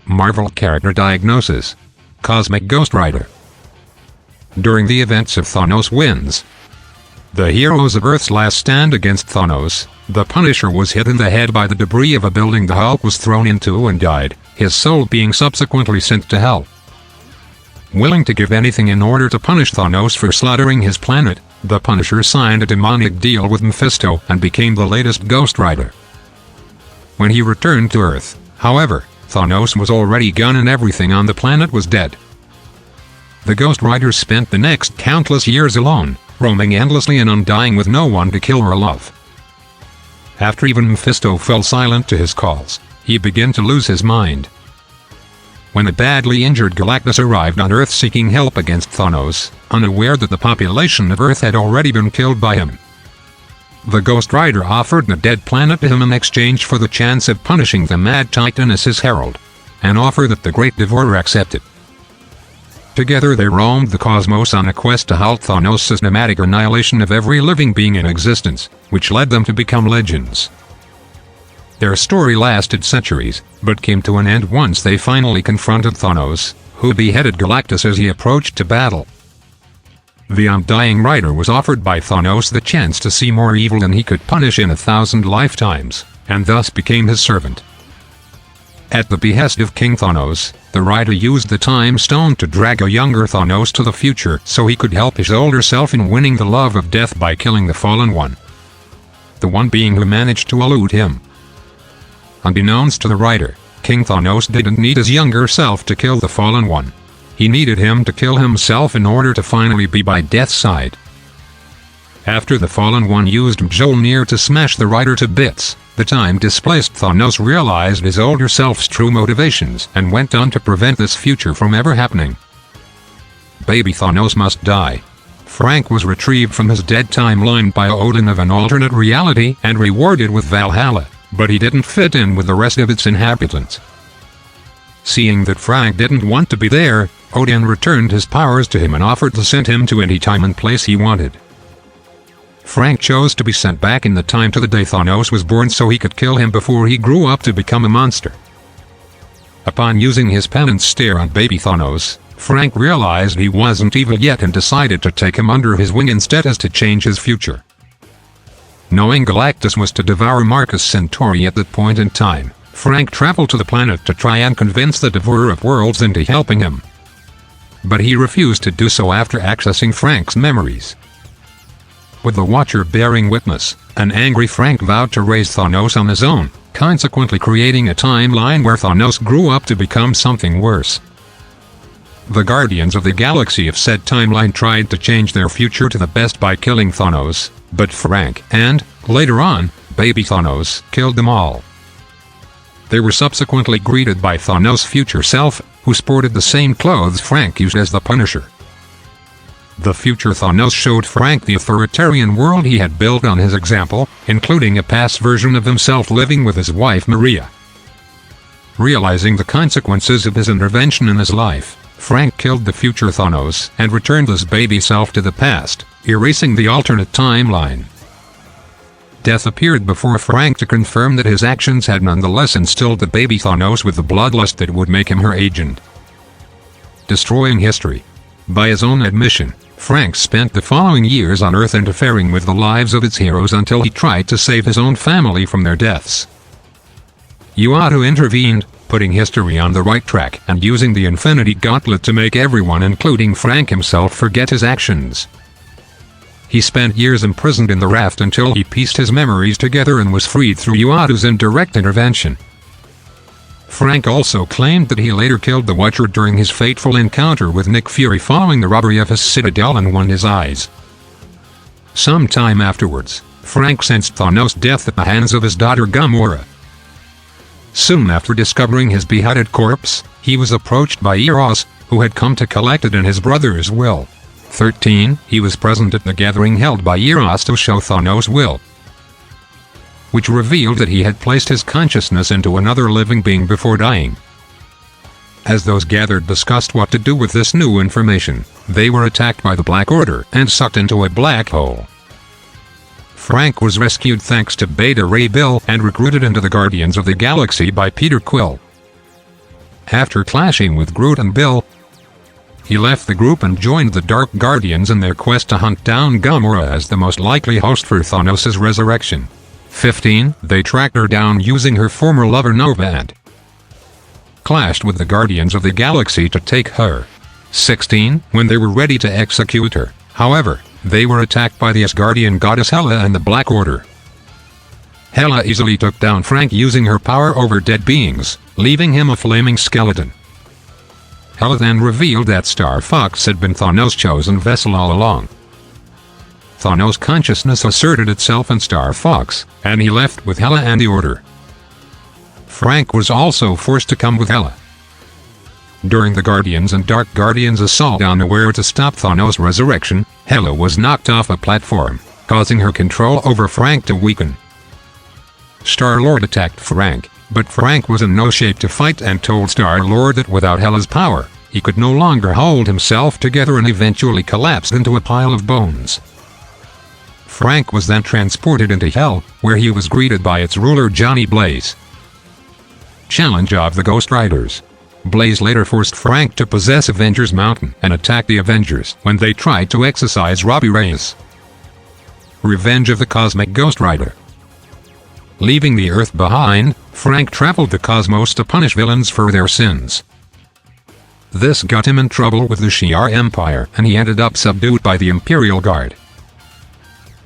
Marvel Character Diagnosis. Cosmic Ghost Rider. During the events of Thanos Wins, the heroes of Earth's last stand against Thanos, the Punisher was hit in the head by the debris of a building the Hulk was thrown into and died, his soul being subsequently sent to Hell. Willing to give anything in order to punish Thanos for slaughtering his planet, the Punisher signed a demonic deal with Mephisto and became the latest Ghost Rider. When he returned to Earth, however, Thanos was already gone and everything on the planet was dead. The Ghost Rider spent the next countless years alone, roaming endlessly and undying with no one to kill or love. After even Mephisto fell silent to his calls, he began to lose his mind. When a badly injured Galactus arrived on Earth seeking help against Thanos, unaware that the population of Earth had already been killed by him, the Ghost Rider offered the dead planet to him in exchange for the chance of punishing the Mad Titan as his herald, an offer that the Great Devourer accepted. Together they roamed the cosmos on a quest to halt Thanos' systematic annihilation of every living being in existence, which led them to become legends. Their story lasted centuries, but came to an end once they finally confronted Thanos, who beheaded Galactus as he approached to battle. The undying rider was offered by Thanos the chance to see more evil than he could punish in 1,000 lifetimes, and thus became his servant. At the behest of King Thanos, the rider used the Time Stone to drag a younger Thanos to the future so he could help his older self in winning the love of death by killing the Fallen One. The one being who managed to elude him. Unbeknownst to the rider, King Thanos didn't need his younger self to kill the Fallen One. He needed him to kill himself in order to finally be by death's side. After the Fallen One used Mjolnir to smash the rider to bits, the time-displaced Thanos realized his older self's true motivations and went on to prevent this future from ever happening. Baby Thanos must die. Frank was retrieved from his dead timeline by Odin of an alternate reality and rewarded with Valhalla, but he didn't fit in with the rest of its inhabitants. Seeing that Frank didn't want to be there, Odin returned his powers to him and offered to send him to any time and place he wanted. Frank chose to be sent back in the time to the day Thanos was born so he could kill him before he grew up to become a monster. Upon using his penance stare on baby Thanos, Frank realized he wasn't evil yet and decided to take him under his wing instead as to change his future. Knowing Galactus was to devour Marcus Centauri at that point in time, Frank traveled to the planet to try and convince the Devourer of Worlds into helping him. But he refused to do so after accessing Frank's memories. With the Watcher bearing witness, an angry Frank vowed to raise Thanos on his own, consequently creating a timeline where Thanos grew up to become something worse. The Guardians of the Galaxy of said timeline tried to change their future to the best by killing Thanos, but Frank and, later on, baby Thanos killed them all. They were subsequently greeted by Thanos' future self, who sported the same clothes Frank used as the Punisher. The future Thanos showed Frank the authoritarian world he had built on his example, including a past version of himself living with his wife Maria. Realizing the consequences of his intervention in his life, Frank killed the future Thanos and returned his baby self to the past, erasing the alternate timeline. Death appeared before Frank to confirm that his actions had nonetheless instilled the baby Thanos with the bloodlust that would make him her agent. Destroying history. By his own admission, Frank spent the following years on Earth interfering with the lives of its heroes until he tried to save his own family from their deaths. Uatu intervened, putting history on the right track and using the Infinity Gauntlet to make everyone including Frank himself forget his actions. He spent years imprisoned in the raft until he pieced his memories together and was freed through Uatu's indirect intervention. Frank also claimed that he later killed the Watcher during his fateful encounter with Nick Fury following the robbery of his citadel and won his eyes. Some time afterwards, Frank sensed Thanos' death at the hands of his daughter Gamora. Soon after discovering his beheaded corpse, he was approached by Eros, who had come to collect it in his brother's will. 13. He was present at the gathering held by Eros to show Thanos' will, which revealed that he had placed his consciousness into another living being before dying. As those gathered discussed what to do with this new information, they were attacked by the Black Order and sucked into a black hole. Frank was rescued thanks to Beta Ray Bill and recruited into the Guardians of the Galaxy by Peter Quill. After clashing with Groot and Bill, he left the group and joined the Dark Guardians in their quest to hunt down Gamora as the most likely host for Thanos' resurrection. 15. They tracked her down using her former lover Nova and clashed with the Guardians of the Galaxy to take her. 16. When they were ready to execute her, however, they were attacked by the Asgardian goddess Hela and the Black Order. Hela easily took down Frank using her power over dead beings, leaving him a flaming skeleton. Hela then revealed that Star Fox had been Thanos' chosen vessel all along. Thanos' consciousness asserted itself in Star Fox, and he left with Hela and the Order. Frank was also forced to come with Hela. During the Guardians and Dark Guardians' assault on Nowhere to stop Thanos' resurrection, Hela was knocked off a platform, causing her control over Frank to weaken. Star-Lord attacked Frank, but Frank was in no shape to fight and told Star-Lord that without Hela's power, he could no longer hold himself together and eventually collapsed into a pile of bones. Frank was then transported into Hell, where he was greeted by its ruler Johnny Blaze. Challenge of the Ghost Riders. Blaze later forced Frank to possess Avengers Mountain and attack the Avengers when they tried to exorcise Robbie Reyes. Revenge of the Cosmic Ghost Rider. Leaving the Earth behind, Frank traveled the cosmos to punish villains for their sins. This got him in trouble with the Shi'ar Empire, and he ended up subdued by the Imperial Guard.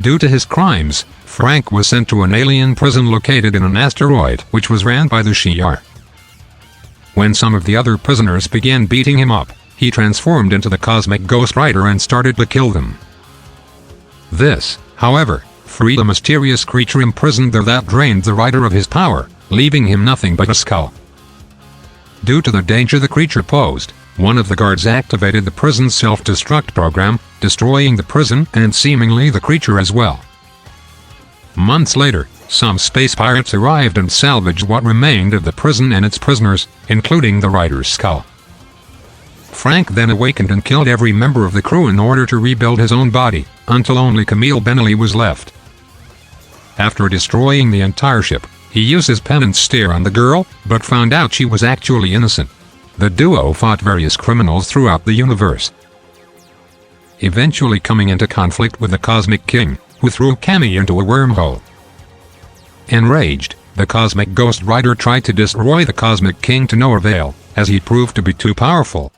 Due to his crimes, Frank was sent to an alien prison located in an asteroid which was ran by the Shi'ar. When some of the other prisoners began beating him up, he transformed into the Cosmic Ghost Rider and started to kill them. This, however, freed a mysterious creature imprisoned there that drained the rider of his power, leaving him nothing but a skull. Due to the danger the creature posed, one of the guards activated the prison's self-destruct program, destroying the prison and seemingly the creature as well. Months later, some space pirates arrived and salvaged what remained of the prison and its prisoners, including the rider's skull. Frank then awakened and killed every member of the crew in order to rebuild his own body, until only Camille Benelli was left. After destroying the entire ship, he used his penance stare on the girl, but found out she was actually innocent. The duo fought various criminals throughout the universe, eventually coming into conflict with the Cosmic King, who threw Camille into a wormhole. Enraged, the Cosmic Ghost Rider tried to destroy the Cosmic King to no avail, as he proved to be too powerful.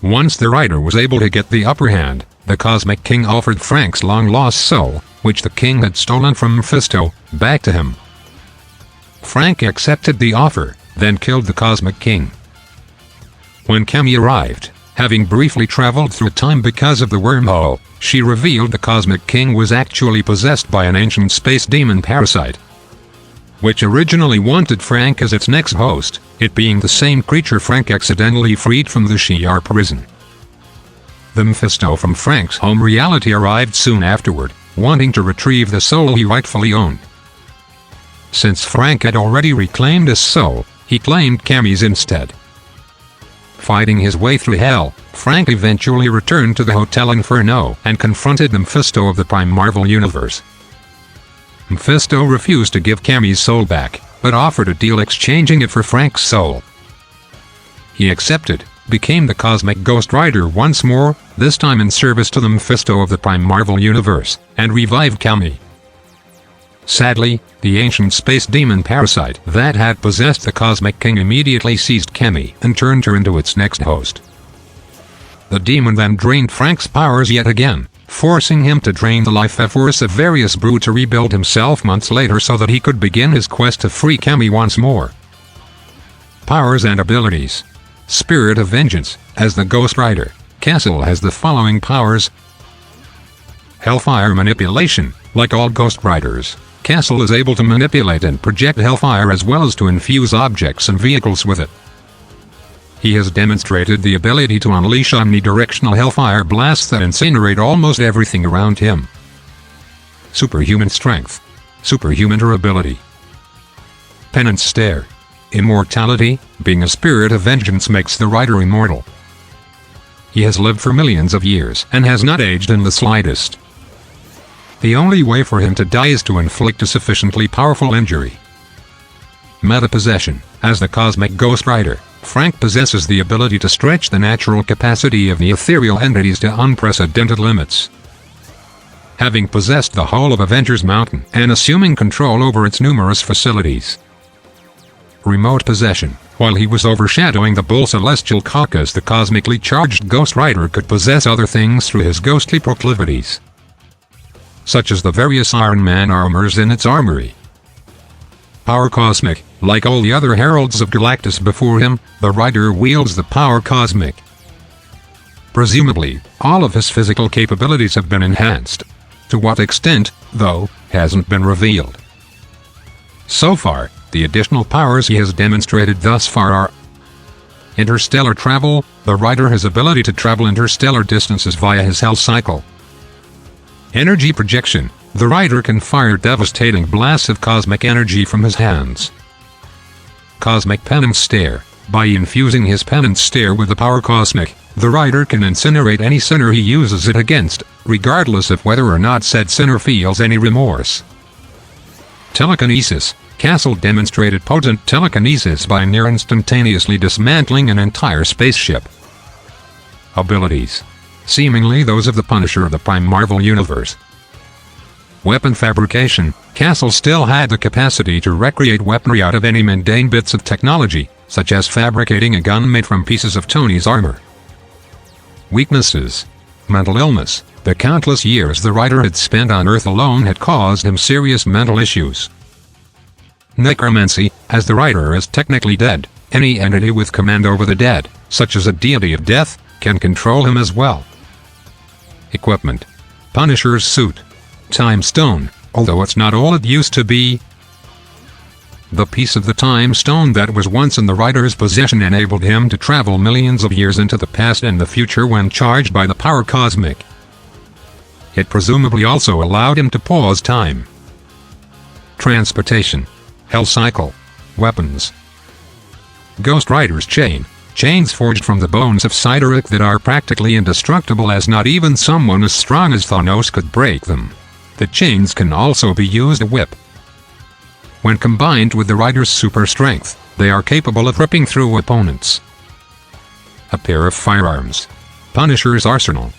Once the Rider was able to get the upper hand, the Cosmic King offered Frank's long-lost soul, which the King had stolen from Mephisto, back to him. Frank accepted the offer, then killed the Cosmic King. When Camille arrived, having briefly traveled through time because of the wormhole, she revealed the Cosmic King was actually possessed by an ancient space demon parasite, which originally wanted Frank as its next host, it being the same creature Frank accidentally freed from the Shi'ar prison. The Mephisto from Frank's home reality arrived soon afterward, wanting to retrieve the soul he rightfully owned. Since Frank had already reclaimed his soul, he claimed Camille's instead. Fighting his way through hell, Frank eventually returned to the Hotel Inferno and confronted the Mephisto of the Prime Marvel Universe. Mephisto refused to give Camille's soul back, but offered a deal exchanging it for Frank's soul. He accepted, became the Cosmic Ghost Rider once more, this time in service to the Mephisto of the Prime Marvel Universe, and revived Camille. Sadly, the ancient space demon parasite that had possessed the Cosmic King immediately seized Camille and turned her into its next host. The demon then drained Frank's powers yet again, forcing him to drain the life force of various Brute to rebuild himself months later so that he could begin his quest to free Camille once more. Powers and abilities. Spirit of Vengeance. As the Ghost Rider, Castle has the following powers. Hellfire Manipulation. Like all Ghost Riders, Castle is able to manipulate and project hellfire as well as to infuse objects and vehicles with it. He has demonstrated the ability to unleash omnidirectional hellfire blasts that incinerate almost everything around him. Superhuman Strength. Superhuman Durability. Penance Stare. Immortality. Being a spirit of vengeance makes the rider immortal. He has lived for millions of years and has not aged in the slightest. The only way for him to die is to inflict a sufficiently powerful injury. Meta Possession. As the Cosmic Ghost Rider, Frank possesses the ability to stretch the natural capacity of the ethereal entities to unprecedented limits. Having possessed the whole of Avengers Mountain and assuming control over its numerous facilities. Remote possession. While he was overshadowing the Bull Celestial Caucus, the cosmically charged Ghost Rider could possess other things through his ghostly proclivities, such as the various Iron Man armors in its armory. Power Cosmic. Like all the other heralds of Galactus before him, the Rider wields the power cosmic. Presumably, all of his physical capabilities have been enhanced. To what extent, though, hasn't been revealed. So far, the additional powers he has demonstrated thus far are interstellar travel. The Rider has ability to travel interstellar distances via his Hell Cycle. Energy projection. The Rider can fire devastating blasts of cosmic energy from his hands. Cosmic Penance Stare. By infusing his Penance Stare with the power cosmic, the Rider can incinerate any sinner he uses it against, regardless of whether or not said sinner feels any remorse. Telekinesis. Castle demonstrated potent telekinesis by near instantaneously dismantling an entire spaceship. Abilities. Seemingly those of the Punisher of the Prime Marvel Universe. Weapon fabrication. Castle still had the capacity to recreate weaponry out of any mundane bits of technology, such as fabricating a gun made from pieces of Tony's armor. Weaknesses. Mental illness. The countless years the Rider had spent on Earth alone had caused him serious mental issues. Necromancy. As the Rider is technically dead, any entity with command over the dead, such as a deity of death, can control him as well. Equipment. Punisher's suit. Time Stone, although it's not all it used to be. The piece of the Time Stone that was once in the Rider's possession enabled him to travel millions of years into the past and the future when charged by the power cosmic. It presumably also allowed him to pause time. Transportation. Hell Cycle. Weapons. Ghost Rider's chain. Chains forged from the bones of Cyttorak that are practically indestructible, as not even someone as strong as Thanos could break them. The chains can also be used to whip. When combined with the Rider's super strength, they are capable of ripping through opponents. A pair of firearms. Punisher's arsenal.